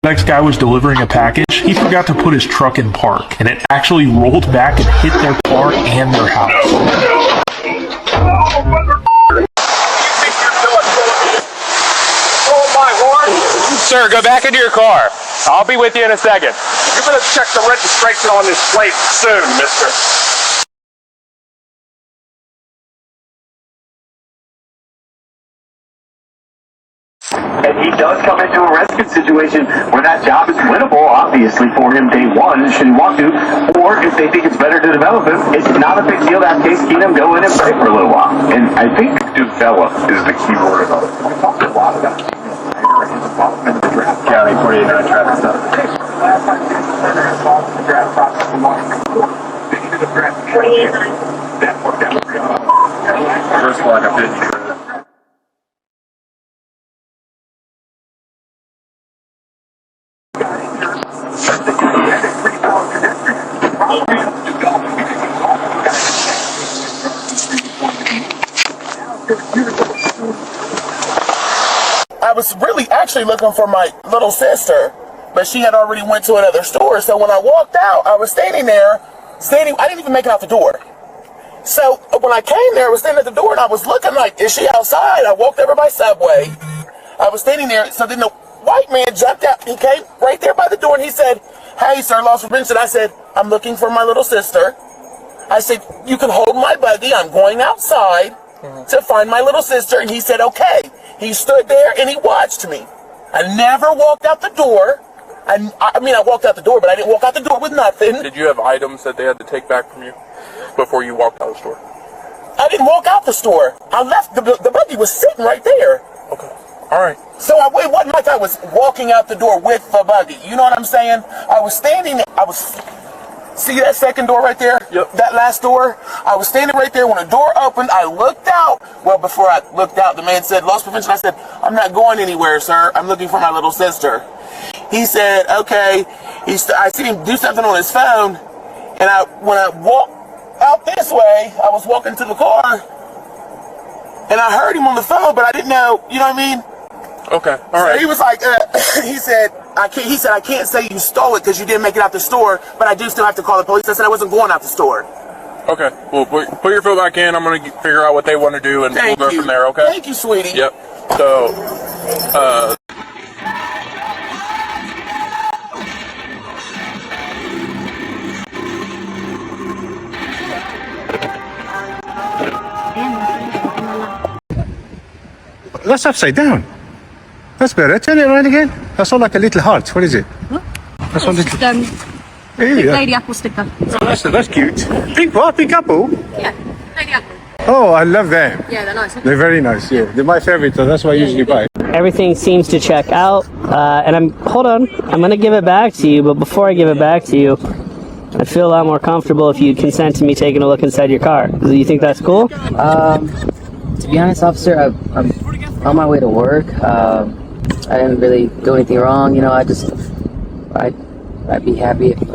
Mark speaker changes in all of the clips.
Speaker 1: Next guy was delivering a package. He forgot to put his truck in park, and it actually rolled back and hit their car and their house.
Speaker 2: Oh my horn! Sir, go back into your car. I'll be with you in a second. You better check the registration on this plate soon, mister.
Speaker 3: And he does come into a rescue situation where that job is winnable, obviously, for him day one, should he want to. Or if they think it's better to develop him, it's not a big deal to have Case Keenum go in and play for a little while. And I think develop is the key word of it. We talked a lot about his involvement in the draft. County 49 traffic stuff. Last time he was involved in the draft process from Washington. That worked out pretty well. First block of 50.
Speaker 4: I was really actually looking for my little sister, but she had already went to another store. So when I walked out, I was standing there, I didn't even make it out the door. So when I came there, I was standing at the door and I was looking like, is she outside? I walked over by Subway. I was standing there, so then the white man jumped out. He came right there by the door and he said, "Hey, sir, lost prevention." I said, "I'm looking for my little sister." I said, "You can hold my buggy. I'm going outside to find my little sister." And he said, "Okay." He stood there and he watched me. I never walked out the door. I mean, I walked out the door, but I didn't walk out the door with nothing.
Speaker 5: Did you have items that they had to take back from you before you walked out of the store?
Speaker 4: I didn't walk out the store. I left. The buggy was sitting right there.
Speaker 5: Okay. All right.
Speaker 4: So it wasn't like I was walking out the door with the buggy. You know what I'm saying? I was standing there. See that second door right there?
Speaker 5: Yep.
Speaker 4: That last door? I was standing right there when the door opened. I looked out. Well, before I looked out, the man said, "Lost prevention." I said, "I'm not going anywhere, sir. I'm looking for my little sister." He said, "Okay." I seen him do something on his phone. And when I walked out this way, I was walking to the car. And I heard him on the phone, but I didn't know, you know what I mean?
Speaker 5: Okay, all right.
Speaker 4: So he was like, he said, I can't say you stole it because you didn't make it out the store, but I do still have to call the police. I said I wasn't going out the store.
Speaker 5: Okay, well, put your foot back in. I'm going to figure out what they want to do, and we'll go from there, okay?
Speaker 4: Thank you, sweetie.
Speaker 5: Yep. So,
Speaker 6: That's upside down. That's better. Turn it around again. That's all like a little heart. What is it? Huh? That's one little.
Speaker 7: Big Lady Apple sticker.
Speaker 6: Oh, that's cute. Pink what? Pink apple?
Speaker 7: Yeah, Lady Apple.
Speaker 6: Oh, I love them.
Speaker 7: Yeah, they're nice.
Speaker 6: They're very nice. Yeah, they're my favorite. So that's what I usually buy.
Speaker 8: Everything seems to check out, and hold on. I'm gonna give it back to you, but before I give it back to you, I'd feel a lot more comfortable if you'd consent to me taking a look inside your car. Do you think that's cool?
Speaker 9: To be honest, officer, I'm on my way to work. I didn't really do anything wrong. You know, I'd be happy if you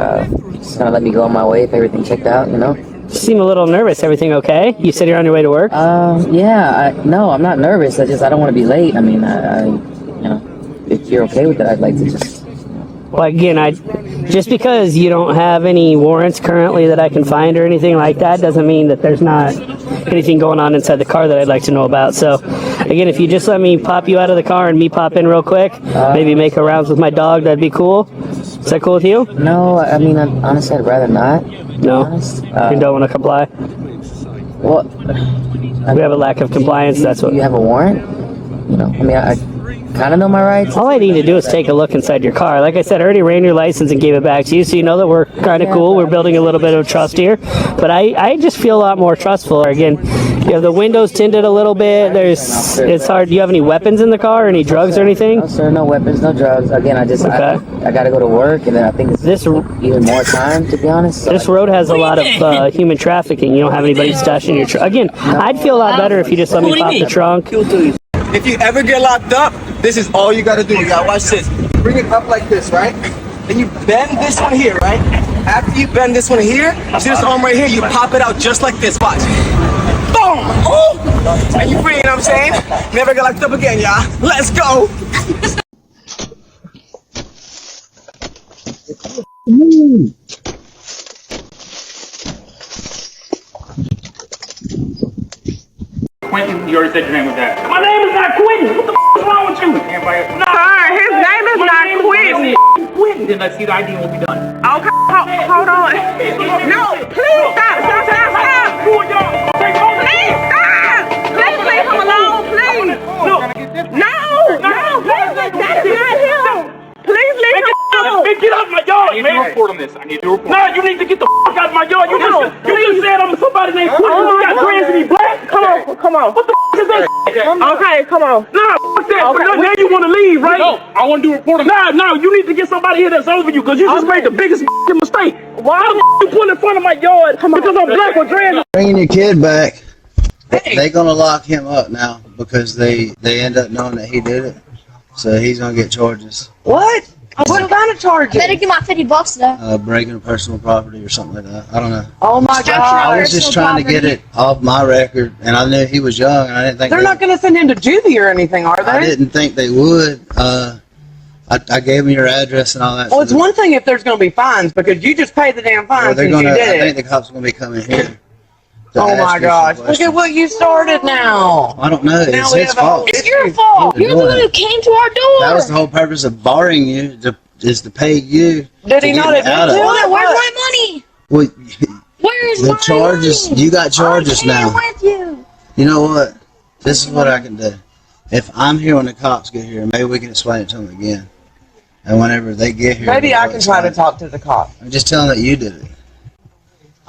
Speaker 9: just kind of let me go on my way if everything checked out. You know.
Speaker 8: You seem a little nervous. Everything okay? You said you're on your way to work?
Speaker 9: Yeah. No, I'm not nervous. I don't want to be late. I mean, you know, if you're okay with it, I'd like to just.
Speaker 8: Well, again, just because you don't have any warrants currently that I can find or anything like that doesn't mean that there's not anything going on inside the car that I'd like to know about. So, again, if you just let me pop you out of the car and me pop in real quick, maybe make a rounds with my dog, that'd be cool. Is that cool with you?
Speaker 9: No, I mean, honestly, I'd rather not.
Speaker 8: No? You don't want to comply?
Speaker 9: Well,
Speaker 8: we have a lack of compliance, that's what...
Speaker 9: You have a warrant? You know, I mean, I kind of know my rights.
Speaker 8: All I need to do is take a look inside your car. Like I said, I already ran your license and gave it back to you, so you know that we're kind of cool. We're building a little bit of trust here. But I just feel a lot more trustful. Again, you have the windows tinted a little bit. It's hard. Do you have any weapons in the car? Any drugs or anything?
Speaker 9: No, sir. No weapons, no drugs. Again, I got to go to work, and then I think it's even more time, to be honest. So
Speaker 8: this road has a lot of human trafficking. You don't have anybody stashing your truck. Again, I'd feel a lot better if you just let me pop the trunk.
Speaker 10: If you ever get locked up, this is all you gotta do. You gotta watch this. Bring it up like this, right? Then you bend this one here, right? After you bend this one here, see this arm right here? You pop it out just like this. Watch. Boom! Oh! And you free, you know what I'm saying? Never get locked up again, y'all. Let's go!
Speaker 2: Quentin, you already said your name was that. My name is not Quentin. What the is wrong with you?
Speaker 11: Sir, his name is not Quentin.
Speaker 2: Quentin. Then let's see the ID and we'll be done.
Speaker 11: Okay, hold on. No, please stop. Please stop. Please leave him alone, please. No, that is not him. Please leave him alone.
Speaker 2: Get out of my yard, man. I need to report on this. I need to report. No, you need to get the out of my yard. You just said I'm somebody named Quentin. You got dreads and he black.
Speaker 11: Come on.
Speaker 2: What the is that?
Speaker 11: Okay, come on.
Speaker 2: Nah, what's that? Okay. Now you want to leave, right? No, I want to do a report on that. No, you need to get somebody here that's over you because you just made the biggest mistake. Why the you pull in front of my yard because I'm black with dreads?
Speaker 12: Bringing your kid back. They're gonna lock him up now because they end up knowing that he did it. So he's gonna get charges.
Speaker 11: What? What kind of charges?
Speaker 7: Better give my $50 though.
Speaker 12: Breaking personal property or something like that. I don't know.
Speaker 11: Oh my God!
Speaker 12: I was just trying to get it off my record, and I knew he was young, and I didn't think
Speaker 11: They're not going to send him to juvie or anything, are they?
Speaker 12: I didn't think they would. I gave them your address and all that.
Speaker 11: Well, it's one thing if there's going to be fines because you just paid the damn fines
Speaker 12: they're
Speaker 11: since
Speaker 12: gonna.
Speaker 11: you did
Speaker 12: I
Speaker 11: it.
Speaker 12: think the cops are gonna be coming here.
Speaker 11: Oh my gosh! Look at what you started now.
Speaker 12: I don't know.
Speaker 11: Now
Speaker 12: It's
Speaker 11: we
Speaker 12: his
Speaker 11: have a whole
Speaker 12: fault.
Speaker 7: It's your fault. You're the one who came to our door.
Speaker 12: That was the whole purpose of barring you, is to pay you.
Speaker 11: Did he
Speaker 12: to
Speaker 11: not
Speaker 12: get me out of
Speaker 11: admit
Speaker 12: it.
Speaker 11: to it?
Speaker 7: Where's my money?
Speaker 12: Well,
Speaker 7: Where's
Speaker 12: the
Speaker 7: my
Speaker 12: charges,
Speaker 7: money?
Speaker 12: you got charges
Speaker 7: I'm
Speaker 12: now.
Speaker 7: here with you.
Speaker 12: You know what? This is what I can do. If I'm here when the cops get here, maybe we can explain it to them again. And whenever they get here,
Speaker 11: Maybe I
Speaker 12: they'll
Speaker 11: can try to
Speaker 12: explain
Speaker 11: talk to the cop.
Speaker 12: it. I'm just telling them that you did it.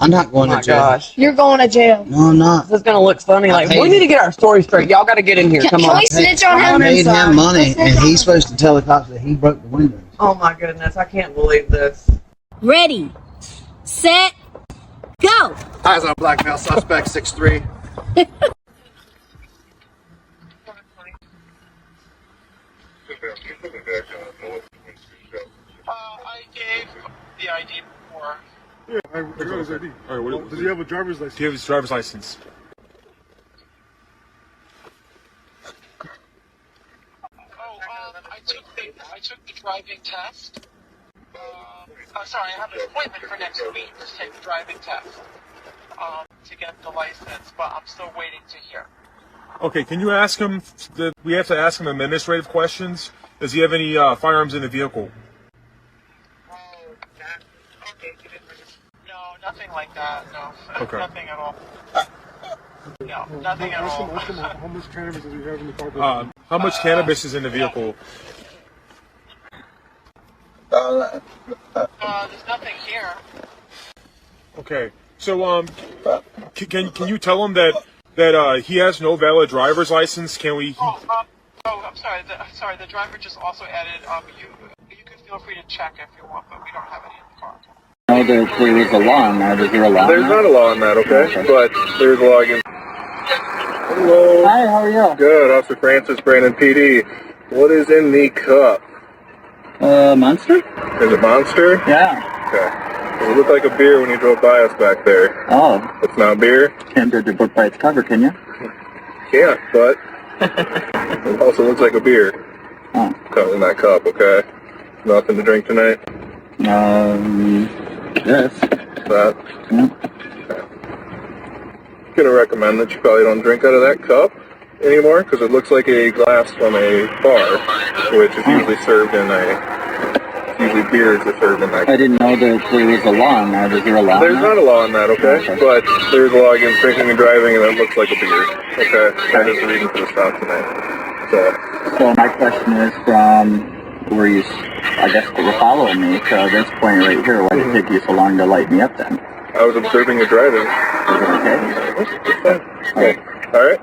Speaker 12: I'm not going
Speaker 11: Oh
Speaker 12: to
Speaker 11: my
Speaker 12: jail.
Speaker 11: gosh.
Speaker 7: You're going to jail.
Speaker 12: No, I'm not.
Speaker 11: This is going to look funny. Like,
Speaker 12: paid
Speaker 11: we need to get our story straight. Y'all got to get in here. Come
Speaker 7: Can
Speaker 11: on.
Speaker 7: we snitch on
Speaker 12: I
Speaker 7: him?
Speaker 12: paid him money,
Speaker 7: Snitch
Speaker 12: and
Speaker 7: on
Speaker 12: he's supposed to tell the cops that he broke the windows.
Speaker 11: Oh my goodness. I can't believe this.
Speaker 7: Ready, set, go.
Speaker 6: Eyes on black male suspect 6'3".
Speaker 10: I gave the ID before.
Speaker 6: Yeah, I got his ID. All right, does he have a driver's license?
Speaker 5: Do you have his driver's license?
Speaker 10: I took the driving test. Sorry, I have an appointment for next week to take the driving test to get the license, but I'm still waiting to hear.
Speaker 5: Okay, can you ask him, we have to ask him administrative questions. Does he have any firearms in the vehicle?
Speaker 10: No, nothing like that, no.
Speaker 5: Okay.
Speaker 10: Nothing at all. No, nothing at all.
Speaker 6: How much cannabis does he have in the car?
Speaker 5: How much cannabis is in the vehicle?
Speaker 10: There's nothing here.
Speaker 5: Okay, so can you tell him that he has no valid driver's license? Can we?
Speaker 10: I'm sorry. The driver just also added. You can feel free to check if you want, but we don't have any in the car.
Speaker 9: No, there was a law on that. Is there a law?
Speaker 5: There's not a law on that, okay? But there's a law against. Hello.
Speaker 9: Hi, how are you?
Speaker 5: Good, Officer Francis, Brandon PD. What is in the cup?
Speaker 9: Monster?
Speaker 5: Is it Monster?
Speaker 9: Yeah.
Speaker 5: Okay. It looked like a beer when you drove by us back there.
Speaker 9: Oh.
Speaker 5: It's not beer?
Speaker 9: Can't judge a book by its cover, can you?
Speaker 5: Can't, but it also looks like a beer.
Speaker 9: Oh.
Speaker 5: Caught in that cup, okay? Nothing to drink tonight?
Speaker 9: Yes.
Speaker 5: That?
Speaker 9: Yeah.
Speaker 5: I'm gonna recommend that you probably don't drink out of that cup anymore, because it looks like a glass from a bar, which is usually served in usually beers are served in that.
Speaker 9: I didn't know that there was a law on that. Is there a law
Speaker 5: There's
Speaker 9: on
Speaker 5: not
Speaker 9: that?
Speaker 5: a law on that, okay? But there's a law against drinking and driving, and it looks like a beer, okay? That is the reason for the stop tonight.
Speaker 9: So my question is were you, I guess that you're following me to this point right here. Why did it take you so long to light me up then?
Speaker 5: I was observing your driving.
Speaker 9: Is it okay?
Speaker 5: It's fine. Okay. All right.